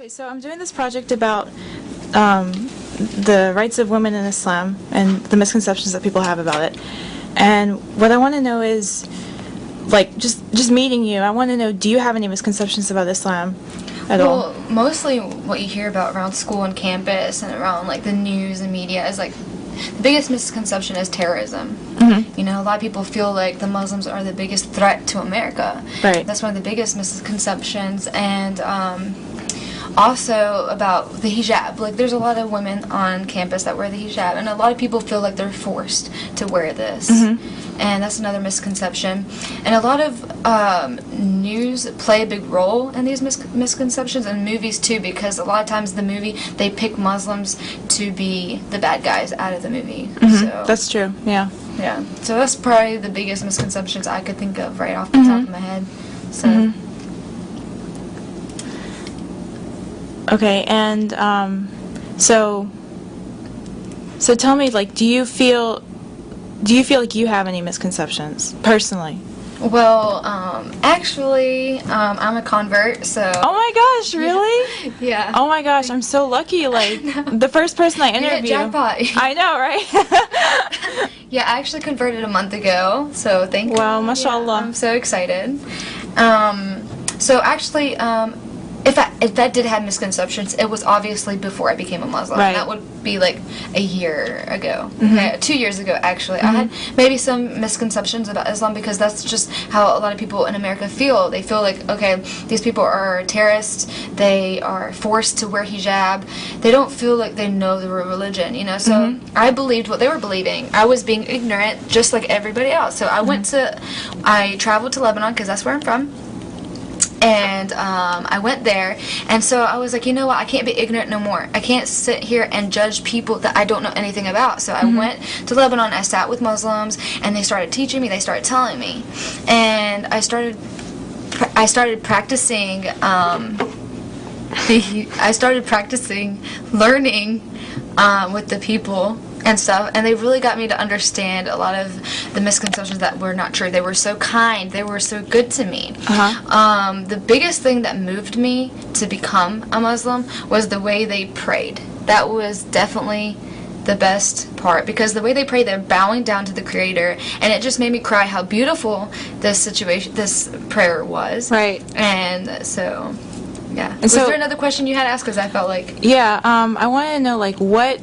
Okay, so I'm doing this project about the rights of women in Islam and the misconceptions that people have about it. And what I want to know is, like, just meeting you, I want to know, do you have any misconceptions about Islam at all? Well, mostly what you hear about around school and campus and around like the news and media is like the biggest misconception is terrorism. Mm-hmm. You know, a lot of people feel like the Muslims are the biggest threat to America. Right. That's one of the biggest misconceptions. And also about the hijab. Like, there's a lot of women on campus that wear the hijab, and a lot of people feel like they're forced to wear this. Mm-hmm. And that's another misconception. And a lot of news play a big role in these misconceptions, and movies too, because a lot of times the movie, they pick Muslims to be the bad guys out of the movie. Mm-hmm. So That's true, yeah. yeah, so that's probably the biggest misconceptions I could think of right off the top of my head. So Mm-hmm. Okay, and so tell me, like, do you feel like you have any misconceptions personally? well, actually, I'm a convert, so Oh my gosh, really? yeah. Oh my gosh, I'm so lucky. Like, the first person I You hit interview. jackpot. I know, right? Yeah, I actually converted a month ago, so thank you. Wow, mashallah. I'm so excited. So actually, if that did have misconceptions, it was obviously before I became a Muslim. Right. That would be like a year ago. Mm-hmm. Okay, 2 years ago, actually. I had maybe some misconceptions about Islam because that's just how a lot of people in America feel. They feel like, okay, these people are terrorists. They are forced to wear hijab. They don't feel like they know the real religion, you know? So I believed what they were believing. I was being ignorant just like everybody else. So I traveled to Lebanon because that's where I'm from. And I went there, and so I was like, you know what, I can't be ignorant no more. I can't sit here and judge people that I don't know anything about. So I went to Lebanon, I sat with Muslims, and they started teaching me, they started telling me. And I started practicing, learning with the people and stuff, and they really got me to understand a lot of the misconceptions that were not true. They were so kind, they were so good to me. The biggest thing that moved me to become a Muslim was the way they prayed. That was definitely the best part, because the way they pray, they're bowing down to the Creator, and it just made me cry how beautiful this prayer was. Right. And so, yeah. And Was so, there another question you had asked? Because I felt like... yeah, I want to know, like, what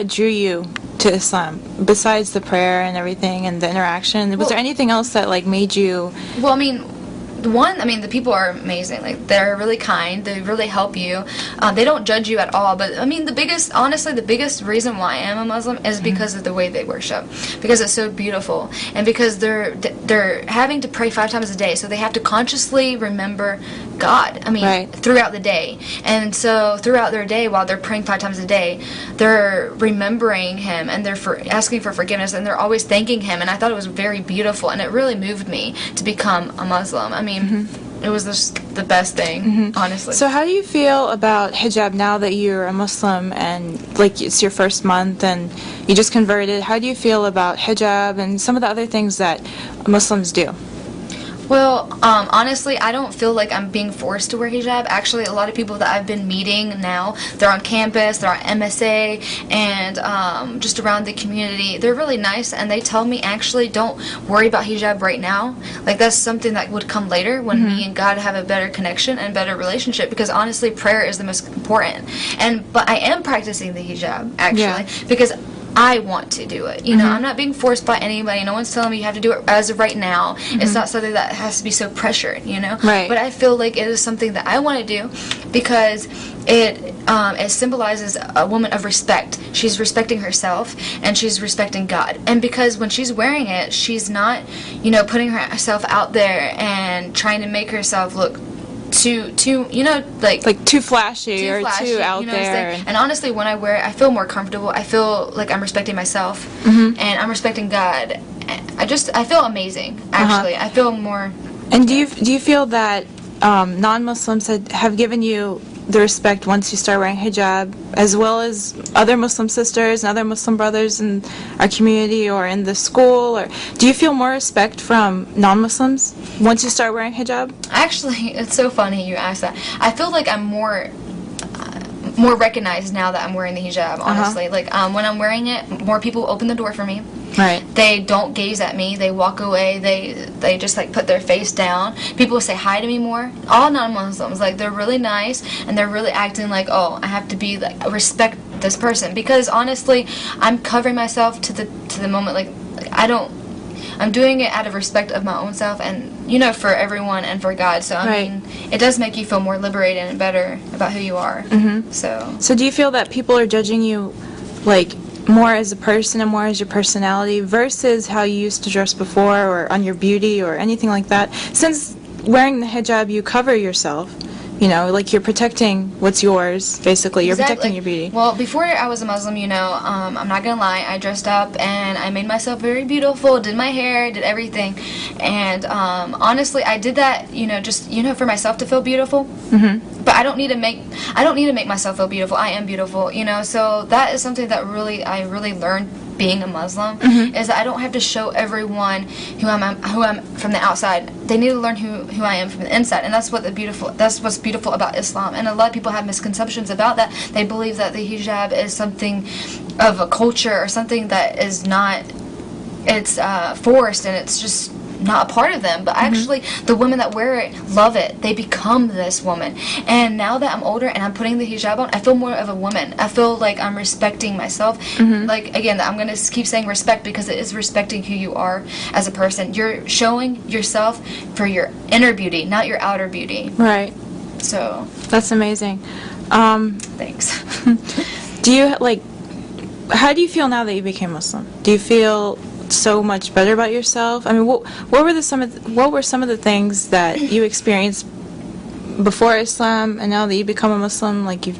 drew you to Islam besides the prayer and everything and the interaction? Was there anything else that, like, made you... Well, the people are amazing. Like, they're really kind. They really help you. They don't judge you at all. But the biggest reason why I am a Muslim is because of the way they worship. Because it's so beautiful, and because they're having to pray 5 times a day, so they have to consciously remember God. Right. Throughout the day. And so throughout their day, while they're praying 5 times a day, they're remembering Him, and they're asking for forgiveness, and they're always thanking Him. And I thought it was very beautiful, and it really moved me to become a Muslim. It was just the best thing, honestly. So how do you feel about hijab now that you're a Muslim and, like, it's your first month and you just converted? How do you feel about hijab and some of the other things that Muslims do? Well, honestly, I don't feel like I'm being forced to wear hijab. Actually, a lot of people that I've been meeting now, they're on campus, they're on MSA, and just around the community. They're really nice, and they tell me, actually, don't worry about hijab right now. Like, that's something that would come later when me and God have a better connection and better relationship, because honestly, prayer is the most important. But I am practicing the hijab, actually, because I want to do it. You know, I'm not being forced by anybody. No one's telling me you have to do it as of right now. It's not something that has to be so pressured, you know? Right. But I feel like it is something that I want to do because it symbolizes a woman of respect. She's respecting herself, and she's respecting God. And because when she's wearing it, she's not, putting herself out there and trying to make herself look too too flashy or too out there. And honestly, when I wear it, I feel more comfortable. I feel like I'm respecting myself, and I'm respecting God. I feel amazing, actually. I feel more... And do you feel that non-Muslims have given you the respect once you start wearing hijab, as well as other Muslim sisters and other Muslim brothers in our community or in the school? Or do you feel more respect from non-Muslims once you start wearing hijab? Actually, it's so funny you asked that. I feel like I'm more recognized now that I'm wearing the hijab, honestly. Like, when I'm wearing it, more people open the door for me. Right. They don't gaze at me. They walk away. They just, like, put their face down. People say hi to me more. All non-Muslims, like, they're really nice, and they're really acting like, oh, I have to be, like, respect this person. Because, honestly, I'm covering myself to the moment, like I'm doing it out of respect of my own self and, you know, for everyone and for God. So, I mean, it does make you feel more liberated and better about who you are. Mm-hmm. So do you feel that people are judging you, like, more as a person and more as your personality versus how you used to dress before or on your beauty or anything like that? Since wearing the hijab, you cover yourself. You know, like you're protecting what's yours, basically. You're protecting your beauty. Well, before I was a Muslim, you know, I'm not going to lie, I dressed up and I made myself very beautiful, did my hair, did everything. And honestly, I did that, you know, just, you know, for myself to feel beautiful. Mm-hmm. But I don't need to make myself feel beautiful. I am beautiful, you know. So that is something that I really learned being a Muslim, is that I don't have to show everyone who I'm from the outside. They need to learn who I am from the inside, and that's what's beautiful about Islam. And a lot of people have misconceptions about that. They believe that the hijab is something of a culture or something that is not, it's forced and it's just not a part of them. But actually, the women that wear it love it. They become this woman. And now that I'm older and I'm putting the hijab on, I feel more of a woman. I feel like I'm respecting myself. Like, again, I'm going to keep saying respect because it is respecting who you are as a person. You're showing yourself for your inner beauty, not your outer beauty. Right. So that's amazing. Thanks. Do you, like, how do you feel now that you became Muslim? Do you feel so much better about yourself? I mean, what were some of the things that you experienced before Islam and now that you become a Muslim? Like, you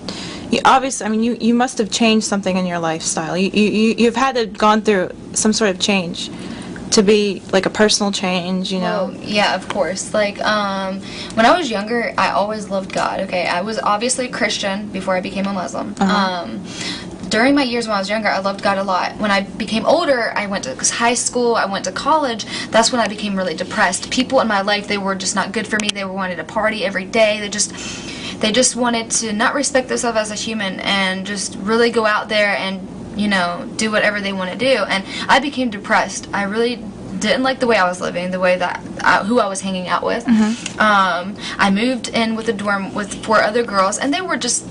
obviously, I mean, you must have changed something in your lifestyle. You've had to gone through some sort of change to be like a personal change, you know? Well, yeah, of course. Like, when I was younger, I always loved God. Okay, I was obviously a Christian before I became a Muslim. During my years when I was younger, I loved God a lot. When I became older, I went to high school, I went to college. That's when I became really depressed. People in my life, they were just not good for me. They wanted to party every day. They just wanted to not respect themselves as a human and just really go out there and, you know, do whatever they want to do. And I became depressed. I really didn't like the way I was living, the way that who I was hanging out with. I moved in with a dorm with 4 other girls, and they were just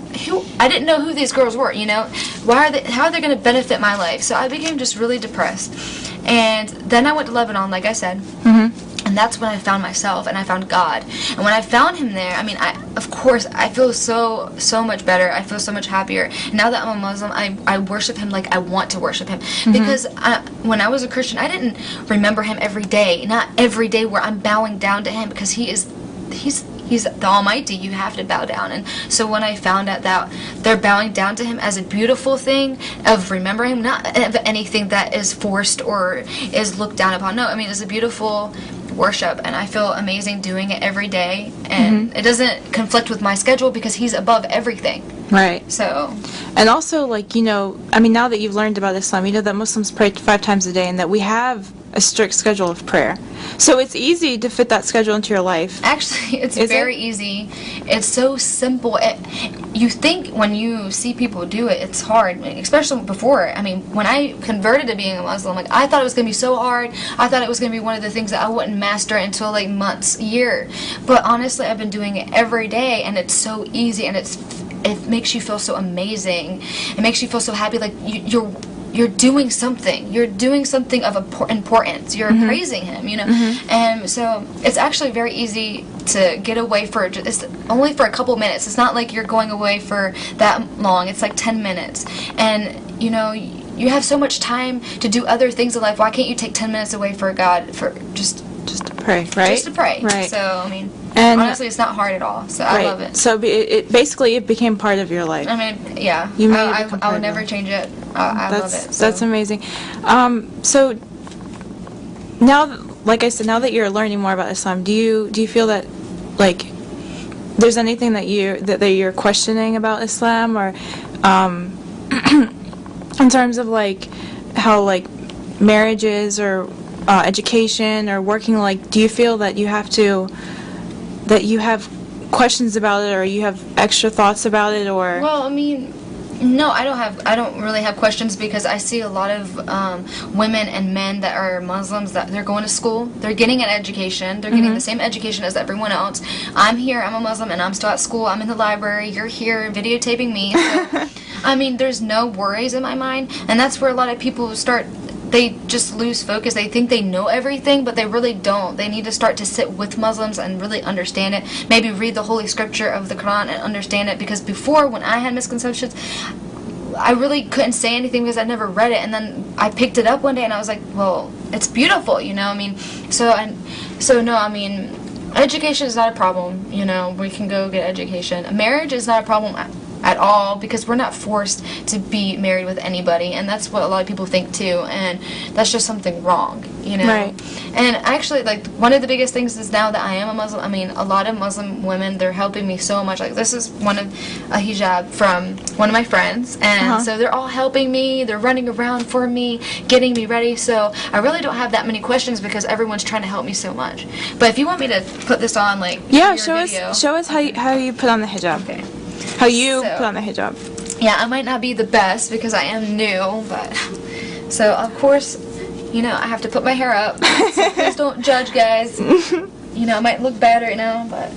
I didn't know who these girls were. You know, how are they going to benefit my life? So I became just really depressed, and then I went to Lebanon, like I said. And that's when I found myself and I found God. And when I found Him there, I mean, of course, I feel so much better. I feel so much happier. Now that I'm a Muslim, I worship Him like I want to worship Him. Because when I was a Christian, I didn't remember Him every day. Not every day where I'm bowing down to Him, because He's the Almighty. You have to bow down. And so when I found out that they're bowing down to Him as a beautiful thing of remembering Him, not of anything that is forced or is looked down upon. No, I mean, it's a beautiful worship, and I feel amazing doing it every day, and it doesn't conflict with my schedule because He's above everything. Right. So, and also, like, you know, I mean, now that you've learned about Islam, you know that Muslims pray 5 times a day and that we have a strict schedule of prayer. So it's easy to fit that schedule into your life. Actually, it's very easy. It's so simple. You think when you see people do it, it's hard, especially before. I mean, when I converted to being a Muslim, like, I thought it was going to be so hard. I thought it was going to be one of the things that I wouldn't master until like months, year. But honestly, I've been doing it every day, and it's so easy, and it makes you feel so amazing. It makes you feel so happy, like you're doing something. You're doing something of importance. You're praising Him, you know. And so it's actually very easy to get away it's only for a couple minutes. It's not like you're going away for that long. It's like 10 minutes. And, you know, you have so much time to do other things in life. Why can't you take 10 minutes away for God, for just to pray, right? Just to pray. Right. So, I mean, and honestly, it's not hard at all. So I love it. So it basically became part of your life. I mean, yeah. I would never change it. I love it. So. That's amazing. So now, like I said, now that you're learning more about Islam, do you feel that, like, there's anything that you're questioning about Islam, or in terms of like how like marriages or education or working, like do you feel that you have questions about it, or you have extra thoughts about it, or? Well, I mean, no, I don't really have questions, because I see a lot of women and men that are Muslims that they're going to school, they're getting an education, they're getting the same education as everyone else. I'm here, I'm a Muslim, and I'm still at school, I'm in the library, you're here videotaping me. So, I mean, there's no worries in my mind, and that's where a lot of people they just lose focus. They think they know everything, but they really don't. They need to start to sit with Muslims and really understand it. Maybe read the Holy Scripture of the Quran and understand it, because before, when I had misconceptions, I really couldn't say anything because I never read it, and then I picked it up one day and I was like, well, it's beautiful, you know, I mean, so no, I mean, education is not a problem, you know, we can go get education. Marriage is not a problem at all, because we're not forced to be married with anybody, and that's what a lot of people think too, and that's just something wrong, you know. Right. And actually, like, one of the biggest things is, now that I am a Muslim, I mean, a lot of Muslim women, they're helping me so much. Like, this is a hijab from one of my friends, and so they're all helping me, they're running around for me, getting me ready, so I really don't have that many questions, because everyone's trying to help me so much. But if you want me to put this on, like, yeah, show us how you put on the hijab. Okay. How you put on the hijab. Yeah, I might not be the best because I am new, but so of course, you know, I have to put my hair up. So please don't judge, guys. You know, I might look bad right now, but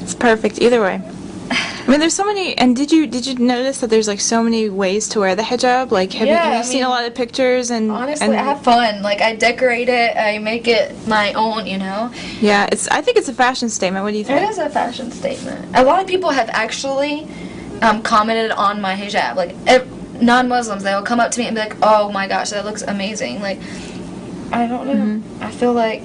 it's perfect either way. I mean, there's so many. And did you notice that there's like so many ways to wear the hijab? Like, have you seen a lot of pictures? And honestly, I have fun. Like, I decorate it, I make it my own, you know. Yeah, I think it's a fashion statement. What do you think? It is a fashion statement. A lot of people have actually commented on my hijab. Like, non-Muslims, they'll come up to me and be like, "Oh my gosh, that looks amazing." Like, I don't know. I feel like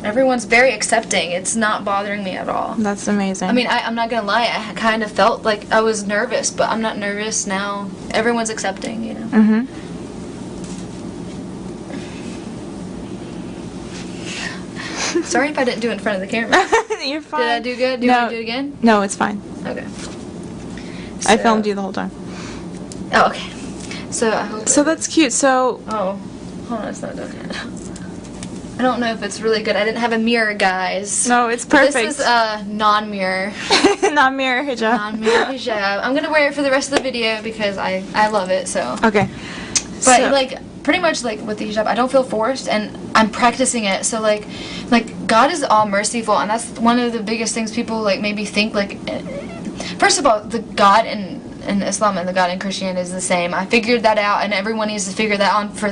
everyone's very accepting. It's not bothering me at all. That's amazing. I mean, I'm not gonna lie, I kind of felt like I was nervous, but I'm not nervous now. Everyone's accepting, you know. Sorry if I didn't do it in front of the camera. You're fine. Did I do good? Do you want me to do it again? No, it's fine. Okay. I filmed you the whole time. Oh, okay. So I hope. So that's cute. So. Oh, hold on, it's not done yet. I don't know if it's really good. I didn't have a mirror, guys. No, it's perfect. This is a non-mirror. Non-mirror hijab. Non-mirror hijab. I'm gonna wear it for the rest of the video because I love it. So. Okay. But like, pretty much like with the hijab, I don't feel forced, and I'm practicing it. So like God is all merciful, and that's one of the biggest things people like maybe think. Like, first of all, the God in Islam and the God in Christianity is the same. I figured that out, and everyone needs to figure that out for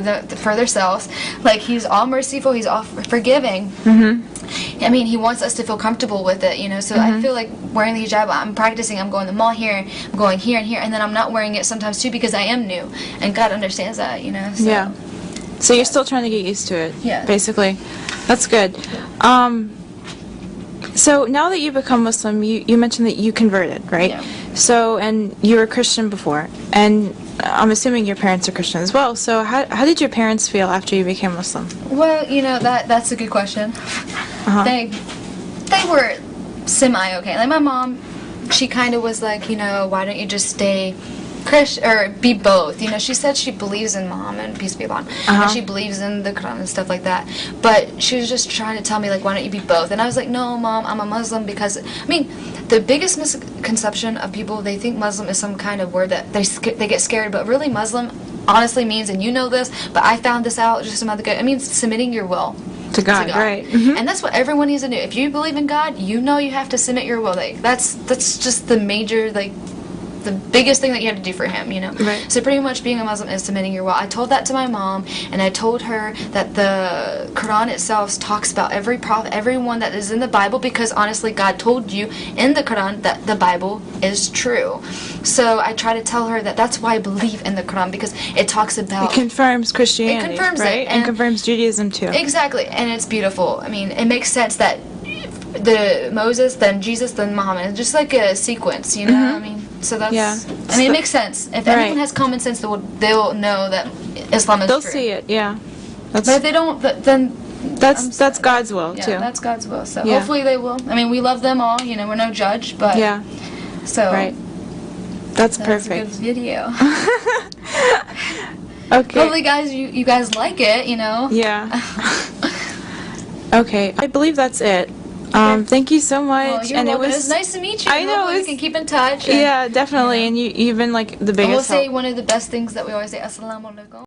themselves. Like, He's all merciful, He's all forgiving. I mean, He wants us to feel comfortable with it, you know. So I feel like wearing the hijab, I'm practicing. I'm going to the mall here, I'm going here and here, and then I'm not wearing it sometimes too because I am new, and God understands that, you know. So. Yeah. So you're still trying to get used to it. Yeah. Basically, that's good. So now that you become Muslim, you mentioned that you converted, right? Yeah. So, and you were Christian before, and I'm assuming your parents are Christian as well. So how did your parents feel after you became Muslim? Well, you know, that's a good question. They were semi-okay. Like, my mom, she kind of was like, you know, why don't you just stay Christian, or be both. You know, she said she believes in Mom, and peace be upon him, and she believes in the Quran and stuff like that. But she was just trying to tell me, like, why don't you be both? And I was like, no, Mom, I'm a Muslim because, I mean, the biggest misconception of people, they think Muslim is some kind of word that they get scared, but really Muslim honestly means, and you know this, but I found this out just some other good, it means submitting your will. To God, right. And that's what everyone needs to do. If you believe in God, you know you have to submit your will. Like, that's just the major, like, the biggest thing that you have to do for Him, you know. Right. So pretty much being a Muslim is submitting your will. I told that to my mom, and I told her that the Quran itself talks about every prophet, everyone that is in the Bible, because honestly, God told you in the Quran that the Bible is true. So I try to tell her that that's why I believe in the Quran, because it talks about... It confirms Christianity, it confirms right? it, And confirms Judaism, too. Exactly, and it's beautiful. I mean, it makes sense that the Moses, then Jesus, then Muhammad. It's just like a sequence, you know? I mean, so that's... Yeah. I mean, it makes sense. If anyone has common sense, they'll know that Islam is true. They'll see it, yeah. But if they don't, then That's God's will yeah, too. that's God's will. So Yeah. hopefully they will. I mean, we love them all. We're no judge, but Yeah. So Right. That's a perfect. good video. Okay. Hopefully, guys, you guys like it. Yeah. Okay. I believe that's it. Thank you so much. Well, you're and welcome. it It was nice to meet you. I know. Hopefully we can keep in touch. And, Yeah, definitely. And you've been like the and we'll biggest help. say one of the best things that we always say, Assalamu alaikum.